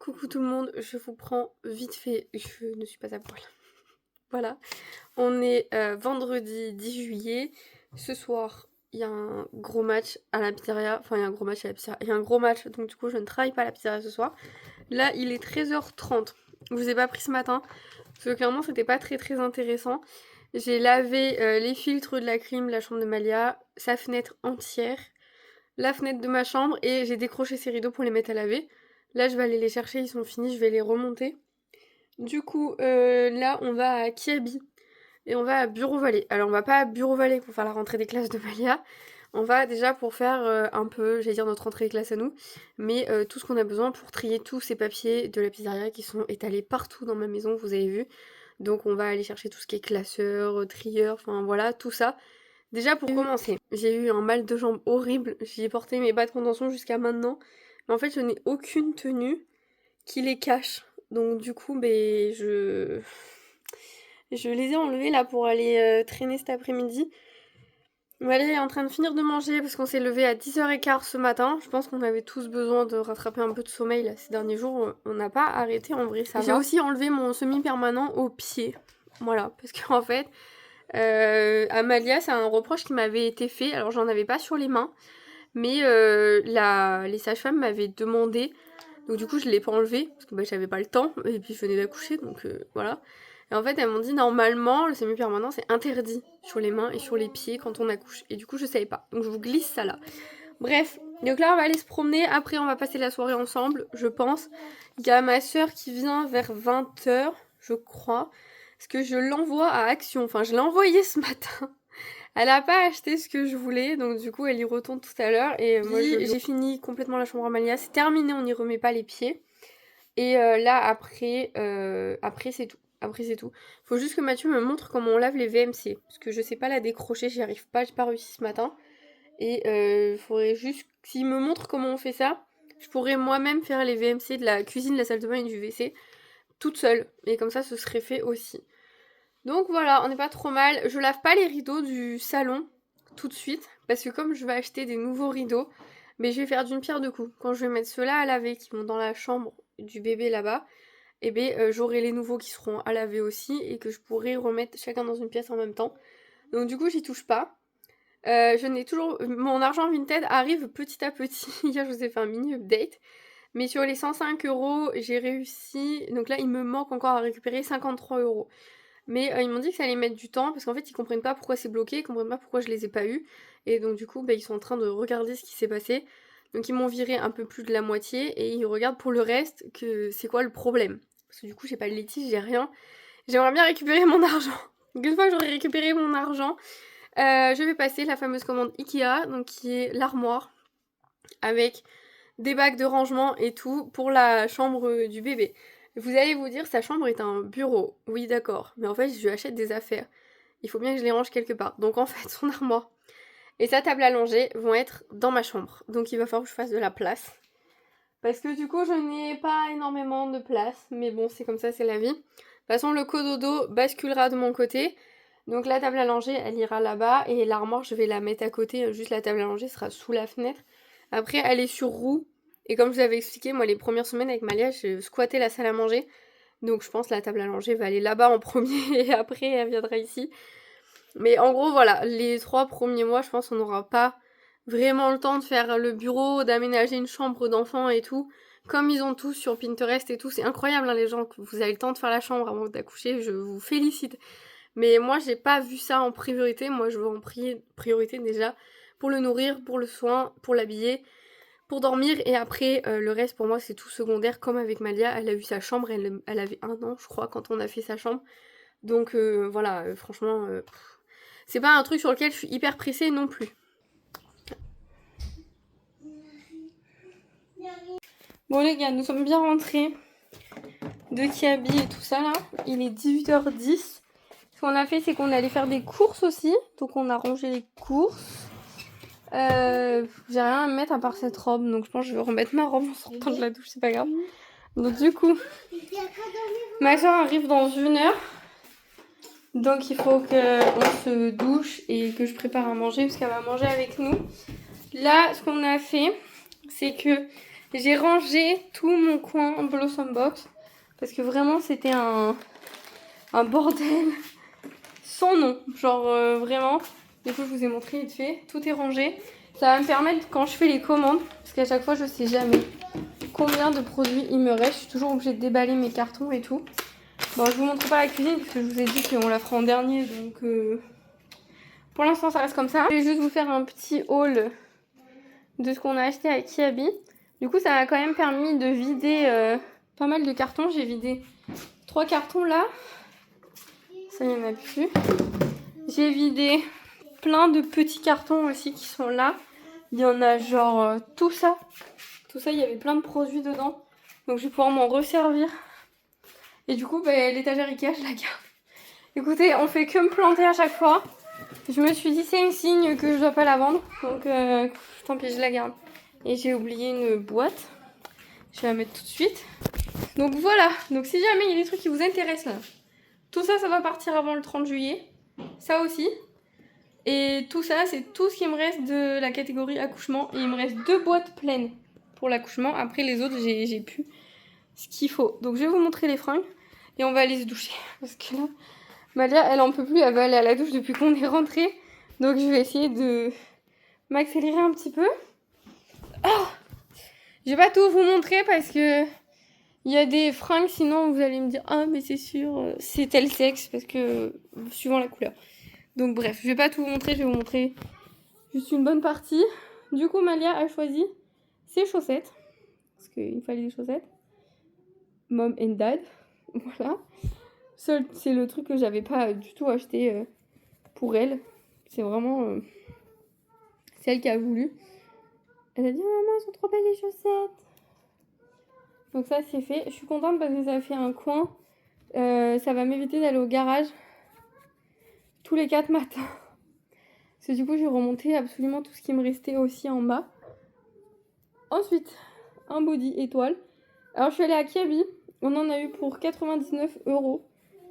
Coucou tout le monde, je vous prends vite fait, je ne suis pas à poil. Voilà, on est vendredi 10 juillet. Ce soir, il y a un gros match à la pizzeria. Enfin, il y a un gros match à la pizzeria. Il y a un gros match, donc du coup, je ne travaille pas à la pizzeria ce soir. Là, il est 13h30. Je vous ai pas pris ce matin, parce que clairement, c'était pas très intéressant. J'ai lavé les filtres de la clim, la chambre de Malia, sa fenêtre entière, la fenêtre de ma chambre, et j'ai décroché ses rideaux pour les mettre à laver. Là, je vais aller les chercher, ils sont finis, je vais les remonter. Du coup, là, on va à Kiabi et on va à Bureau Vallée. Alors, on va pas à Bureau Vallée pour faire la rentrée des classes de Malia. On va déjà pour faire un peu, j'allais dire notre rentrée des classes à nous, mais tout ce qu'on a besoin pour trier tous ces papiers de la pizzeria qui sont étalés partout dans ma maison, vous avez vu. Donc, on va aller chercher tout ce qui est classeur, trieur, enfin voilà, tout ça. Déjà pour commencer, j'ai eu un mal de jambe horrible, j'y ai porté mes bas de contention jusqu'à maintenant, mais en fait je n'ai aucune tenue qui les cache. Donc du coup, je les ai enlevés là pour aller traîner cet après-midi. Malia est en train de finir de manger parce qu'on s'est levé à 10h15 ce matin. Je pense qu'on avait tous besoin de rattraper un peu de sommeil là ces derniers jours. On n'a pas arrêté en vrai, ça va. J'ai aussi enlevé mon semi-permanent au pied. Voilà, parce qu'en fait, Amalia, c'est un reproche qui m'avait été fait. Alors j'en avais pas sur les mains, mais les sages-femmes m'avaient demandé. Donc du coup je l'ai pas enlevé, parce que j'avais pas le temps, et puis je venais d'accoucher, donc voilà. Et en fait elles m'ont dit normalement le semi-permanent c'est interdit sur les mains et sur les pieds quand on accouche. Et du coup je savais pas, donc je vous glisse ça là. Bref, donc là on va aller se promener, après on va passer la soirée ensemble, je pense. Il y a ma soeur qui vient vers 20h, je crois, parce que je l'envoie à Action, enfin je l'ai envoyé ce matin. Elle a pas acheté ce que je voulais, donc du coup elle y retourne tout à l'heure. Et moi j'ai fini complètement la chambre à Malia, c'est terminé, on n'y remet pas les pieds. Et là après c'est tout. Après c'est tout. Faut juste que Mathieu me montre comment on lave les VMC, parce que je sais pas la décrocher, j'y arrive pas, j'ai pas réussi ce matin. Et faudrait juste s'il me montre comment on fait ça, je pourrais moi-même faire les VMC de la cuisine, de la salle de bain et du WC toute seule. Et comme ça ce serait fait aussi. Donc voilà, on n'est pas trop mal. Je lave pas les rideaux du salon tout de suite, parce que comme je vais acheter des nouveaux rideaux, mais je vais faire d'une pierre deux coups. Quand je vais mettre ceux-là à laver, qui vont dans la chambre du bébé là-bas, et j'aurai les nouveaux qui seront à laver aussi, et que je pourrai remettre chacun dans une pièce en même temps. Donc du coup, j'y touche pas. Je n'ai toujours... Mon argent Vinted arrive petit à petit. Hier, je vous ai fait un mini update. Mais sur les 105 euros, j'ai réussi... Donc là, il me manque encore à récupérer 53 euros. Mais ils m'ont dit que ça allait mettre du temps parce qu'en fait ils comprennent pas pourquoi c'est bloqué, ils comprennent pas pourquoi je les ai pas eus. Et donc du coup ils sont en train de regarder ce qui s'est passé. Donc ils m'ont viré un peu plus de la moitié et ils regardent pour le reste que c'est quoi le problème. Parce que du coup j'ai pas de litige, j'ai rien. J'aimerais bien récupérer mon argent. Donc une fois que j'aurai récupéré mon argent, je vais passer la fameuse commande Ikea, donc qui est l'armoire avec des bacs de rangement et tout pour la chambre du bébé. Vous allez vous dire, sa chambre est un bureau. Oui, d'accord. Mais en fait, je lui achète des affaires. Il faut bien que je les range quelque part. Donc en fait, son armoire et sa table à langer vont être dans ma chambre. Donc il va falloir que je fasse de la place. Parce que du coup, je n'ai pas énormément de place. Mais bon, c'est comme ça, c'est la vie. De toute façon, le cododo basculera de mon côté. Donc la table à langer, elle ira là-bas. Et l'armoire, je vais la mettre à côté. Juste la table à langer sera sous la fenêtre. Après, elle est sur roue. Et comme je vous avais expliqué, moi, les premières semaines avec Malia, je squattais la salle à manger. Donc je pense que la table à langer va aller là-bas en premier et après elle viendra ici. Mais en gros, voilà, les 3 premiers mois, je pense qu'on n'aura pas vraiment le temps de faire le bureau, d'aménager une chambre d'enfant et tout. Comme ils ont tous sur Pinterest et tout, c'est incroyable hein, les gens, que vous avez le temps de faire la chambre avant d'accoucher, je vous félicite. Mais moi, j'ai pas vu ça en priorité, moi je veux en priorité déjà pour le nourrir, pour le soin, pour l'habiller, pour dormir, et après le reste pour moi c'est tout secondaire. Comme avec Malia, elle a eu sa chambre, elle avait 1 an je crois quand on a fait sa chambre. Donc voilà, franchement, c'est pas un truc sur lequel je suis hyper pressée non plus. Bon les gars, nous sommes bien rentrés de Kiabi et tout ça là. Il est 18h10. Ce qu'on a fait, c'est qu'on allait faire des courses aussi. Donc on a rangé les courses. J'ai rien à mettre à part cette robe. Donc je pense que je vais remettre ma robe en sortant de la douche, c'est pas grave. Donc du coup, ma soeur arrive dans 1 heure. Donc il faut qu'on se douche et que je prépare à manger parce qu'elle va manger avec nous. Là, ce qu'on a fait, c'est que J'ai rangé tout mon coin Blossom Box parce que vraiment c'était un bordel sans nom. Genre vraiment, du coup je vous ai montré vite fait, tout est rangé. Ça va me permettre quand je fais les commandes, parce qu'à chaque fois je sais jamais combien de produits il me reste. Je suis toujours obligée de déballer mes cartons et tout. Bon, je vous montre pas la cuisine parce que je vous ai dit qu'on la fera en dernier, donc pour l'instant ça reste comme ça. Je vais juste vous faire un petit haul de ce qu'on a acheté à Kiabi. Du coup ça m'a quand même permis de vider pas mal de cartons. J'ai vidé 3 cartons là. Ça, il n'y en a plus. J'ai vidé plein de petits cartons aussi qui sont là. Il y en a genre tout ça. Tout ça, il y avait plein de produits dedans. Donc je vais pouvoir m'en resservir. Et du coup, l'étagère Ikea, je la garde. Écoutez, on fait que me planter à chaque fois. Je me suis dit, c'est un signe que je dois pas la vendre. Donc tant pis, je la garde. Et j'ai oublié une boîte. Je vais la mettre tout de suite. Donc voilà. Donc si jamais il y a des trucs qui vous intéressent là. Tout ça, ça va partir avant le 30 juillet. Ça aussi. Et tout ça, c'est tout ce qui me reste de la catégorie accouchement. Et il me reste 2 boîtes pleines pour l'accouchement. Après, les autres, j'ai plus ce qu'il faut. Donc, je vais vous montrer les fringues. Et on va aller se doucher. Parce que là, Malia, elle en peut plus. Elle va aller à la douche depuis qu'on est rentré. Donc, je vais essayer de m'accélérer un petit peu. Oh, je vais pas tout vous montrer parce que il y a des fringues, sinon vous allez me dire ah mais c'est sûr c'est tel sexe parce que suivant la couleur. Donc bref, je vais pas tout vous montrer, je vais vous montrer juste une bonne partie. Du coup Malia a choisi ses chaussettes parce qu'il fallait des chaussettes. Mom and Dad, voilà. C'est le truc que j'avais pas du tout acheté pour elle. C'est vraiment celle qui a voulu. Elle a dit maman elles sont trop belles les chaussettes. Donc ça c'est fait. Je suis contente parce que ça fait un coin. Ça va m'éviter d'aller au garage tous les 4 matins. Parce que du coup j'ai remonté absolument tout ce qui me restait aussi en bas. Ensuite, un body étoile. Alors je suis allée à Kiabi. On en a eu pour 99 €.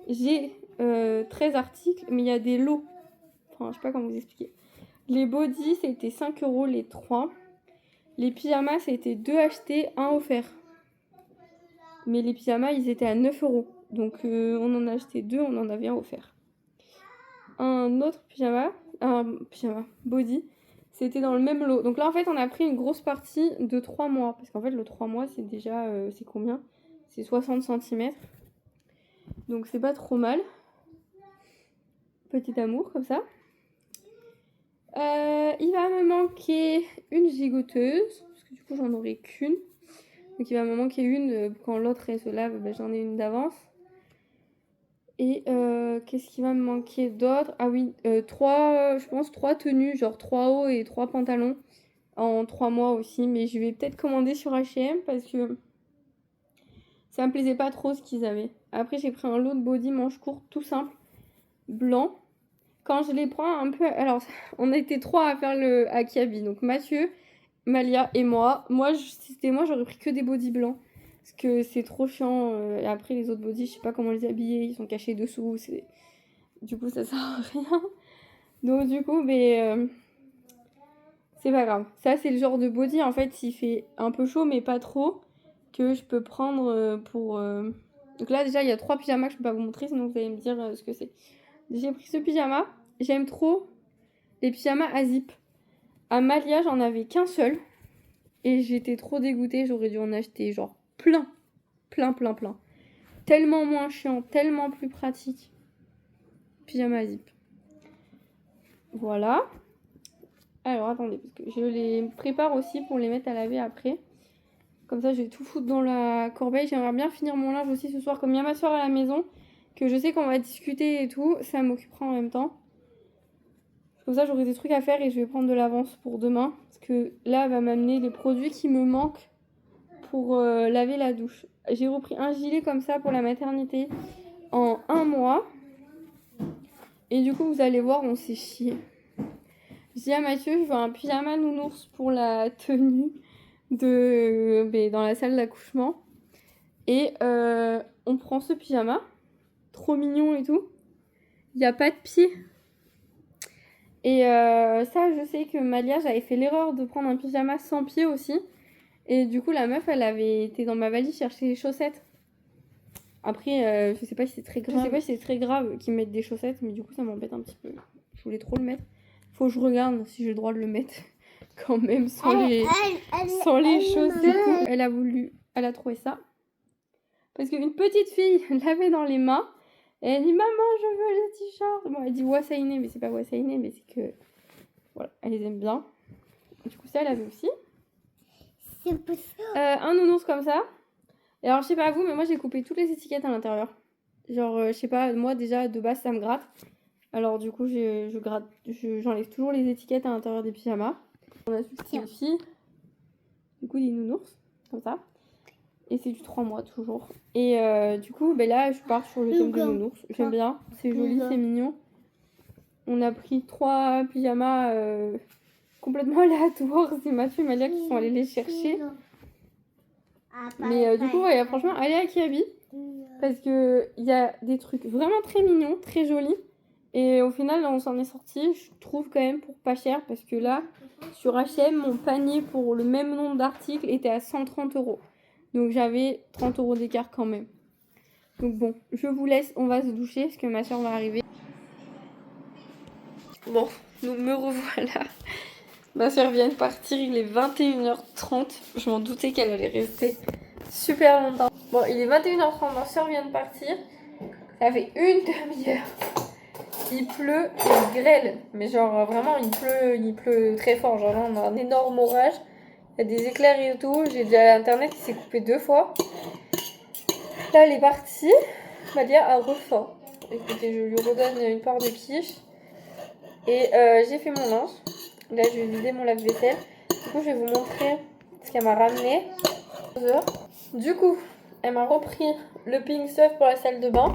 J'ai 13 articles, mais il y a des lots. Enfin, je sais pas comment vous expliquer. Les bodys, c'était 5 € les 3. Les pyjamas, c'était 2 achetés, 1 offert. Mais les pyjamas, ils étaient à 9 €. Donc on en a acheté 2, on en avait un offert. Un autre pyjama body, c'était dans le même lot. Donc là, en fait, on a pris une grosse partie de 3 mois. Parce qu'en fait, le 3 mois, c'est déjà, c'est combien? C'est 60 cm. Donc c'est pas trop mal. Petit amour, comme ça. Il va me manquer une gigoteuse. Parce que du coup, j'en aurai qu'une. Donc il va me manquer une. Quand l'autre, elle se lave, j'en ai une d'avance. Et qu'est-ce qui va me manquer d'autre? Ah oui, 3 tenues, genre 3 hauts et 3 pantalons en 3 mois aussi. Mais je vais peut-être commander sur H&M parce que ça me plaisait pas trop ce qu'ils avaient. Après, j'ai pris un lot de body manche courte tout simple, blanc. Quand je les prends un peu... Alors, on était 3 à faire le Akiabi. Donc Mathieu, Malia et moi. Si c'était moi, j'aurais pris que des body blancs. Parce que c'est trop chiant. Et après, les autres body, je sais pas comment les habiller. Ils sont cachés dessous. Du coup, ça sert à rien. Donc, du coup, c'est pas grave. Ça, c'est le genre de body, en fait, il fait un peu chaud, mais pas trop, que je peux prendre pour... Donc là, déjà, il y a 3 pyjamas que je peux pas vous montrer, sinon vous allez me dire ce que c'est. J'ai pris ce pyjama. J'aime trop les pyjamas à zip. À Malia, j'en avais qu'un seul. Et j'étais trop dégoûtée. J'aurais dû en acheter genre plein. Tellement moins chiant, tellement plus pratique. Pyjama à zip. Voilà. Alors attendez, parce que je les prépare aussi pour les mettre à laver après. Comme ça, je vais tout foutre dans la corbeille. J'aimerais bien finir mon linge aussi ce soir. Comme il y a ma soeur à la maison, que je sais qu'on va discuter et tout, ça m'occupera en même temps. Comme ça, j'aurai des trucs à faire et je vais prendre de l'avance pour demain. Parce que là, elle va m'amener les produits qui me manquent pour laver la douche. J'ai repris un gilet comme ça pour la maternité en 1 mois. Et du coup, vous allez voir, on s'est chié. Je dis à Mathieu, je veux un pyjama nounours pour la tenue dans la salle d'accouchement. Et on prend ce pyjama, trop mignon et tout. Il n'y a pas de pied. Et ça, je sais que Malia, j'avais fait l'erreur de prendre un pyjama sans pied aussi. Et du coup, la meuf, elle avait été dans ma valise chercher les chaussettes. Après, je sais pas si c'est très grave. Je sais pas si c'est très grave qu'ils mettent des chaussettes, mais du coup, ça m'embête un petit peu. Je voulais trop le mettre. Faut que je regarde si j'ai le droit de le mettre quand même sans les chaussettes. Elle a trouvé ça. Parce qu'une petite fille l'avait dans les mains. Et elle dit, maman, je veux le t-shirt. Bon, elle dit Wasaine, mais c'est pas Wasaine, mais c'est que... Voilà, elle les aime bien. Du coup, ça, elle avait aussi. Un nounours comme ça. Et alors, je sais pas vous, mais moi, j'ai coupé toutes les étiquettes à l'intérieur. Genre, je sais pas, moi, déjà, de base, ça me gratte. Alors, du coup, j'enlève toujours les étiquettes à l'intérieur des pyjamas. On a su une fille. Du coup, des nounours, comme ça. Et c'est du 3 mois, toujours. Et du coup, ben là, je pars sur le tome de nounours. J'aime bien, c'est joli, c'est mignon. On a pris 3 pyjamas complètement aléatoires. C'est Mathieu et Malia qui sont allés les chercher. Mais du coup, ouais, franchement, allez à Kiabi. Parce qu'il y a des trucs vraiment très mignons, très jolis. Et au final, on s'en est sorti, je trouve quand même pour pas cher. Parce que là, sur H&M, mon panier pour le même nombre d'articles était à 130 €. Donc j'avais 30 € d'écart quand même. Donc bon, je vous laisse, on va se doucher parce que ma soeur va arriver. Bon, nous me revoilà. Ma soeur vient de partir, il est 21h30. Je m'en doutais qu'elle allait rester super longtemps. Bon, il est 21h30, ma soeur vient de partir. Ça fait une demi-heure. Il pleut et il grêle. Mais genre vraiment, il pleut très fort. Genre là, on a un énorme orage. Il y a des éclairs et tout. J'ai déjà l'internet qui s'est coupé 2 fois. Là, elle est partie. Malia a refaim. Écoutez, je lui redonne une part de quiche. Et j'ai fait mon linge. Là, je vais vider mon lave-vaisselle. Du coup, je vais vous montrer ce qu'elle m'a ramené. Du coup, elle m'a repris le pink stuff pour la salle de bain.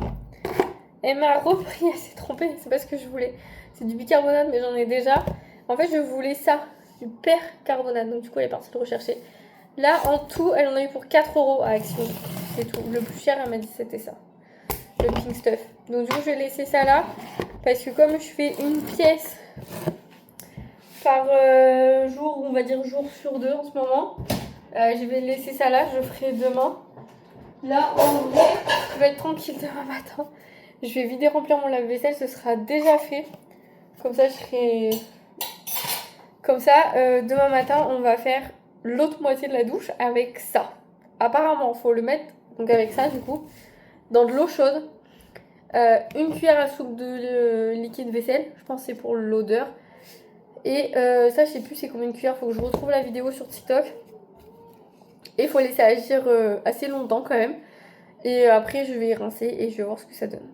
Elle m'a repris, elle s'est trompée, c'est pas ce que je voulais. C'est du bicarbonate, mais j'en ai déjà. En fait, je voulais ça, du percarbonate. Donc, du coup, elle est partie le rechercher. Là, en tout, elle en a eu pour 4 € à Action. C'est tout. Le plus cher, elle m'a dit c'était ça. Le pink stuff. Donc, du coup, je vais laisser ça là. Parce que comme je fais une pièce par jour, on va dire jour sur 2 en ce moment, je vais laisser ça là. Je ferai demain. Là, en vrai, je vais être tranquille demain matin. Je vais vider, remplir mon lave-vaisselle, ce sera déjà fait. Comme ça, demain matin, on va faire l'autre moitié de la douche avec ça. Apparemment, il faut le mettre, donc avec ça, du coup, dans de l'eau chaude. Une cuillère à soupe de liquide vaisselle. Je pense que c'est pour l'odeur. Et ça, je sais plus c'est combien de cuillères. Faut que je retrouve la vidéo sur TikTok. Et il faut laisser agir assez longtemps quand même. Et après, je vais rincer et je vais voir ce que ça donne.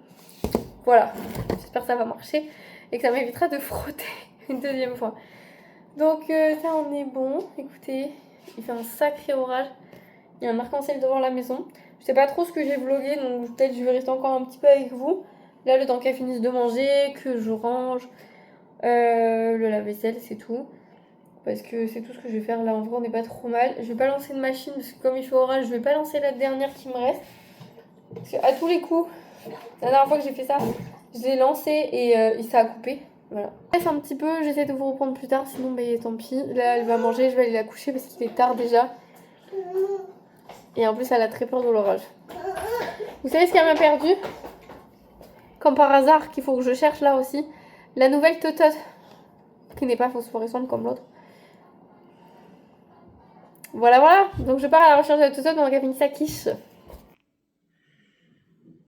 Voilà, j'espère que ça va marcher et que ça m'évitera de frotter une deuxième fois. Donc ça en est bon. Écoutez, il fait un sacré orage. Il y a un arc-en-ciel devant la maison. Je sais pas trop ce que j'ai vlogué, donc peut-être je vais rester encore un petit peu avec vous. Là, le temps qu'elle finisse de manger, que je range le lave-vaisselle, c'est tout. Parce que c'est tout ce que je vais faire. Là, en vrai, on n'est pas trop mal. Je vais pas lancer de machine parce que comme il fait orage, je vais pas lancer la dernière qui me reste. Parce qu'à tous les coups, la dernière fois que j'ai fait ça, je l'ai lancé et ça a coupé. Voilà. Je laisse un petit peu, j'essaie de vous reprendre plus tard, sinon bah, tant pis. Là, elle va manger, je vais aller la coucher parce qu'il est tard déjà. Et en plus, elle a très peur de l'orage. Vous savez ce qu'elle m'a perdu? Comme par hasard, qu'il faut que je cherche là aussi. La nouvelle Totote. Qui n'est pas phosphorescente comme l'autre. Voilà, voilà. Donc je pars à la recherche de la Totote pendant qu'elle finit sa quiche.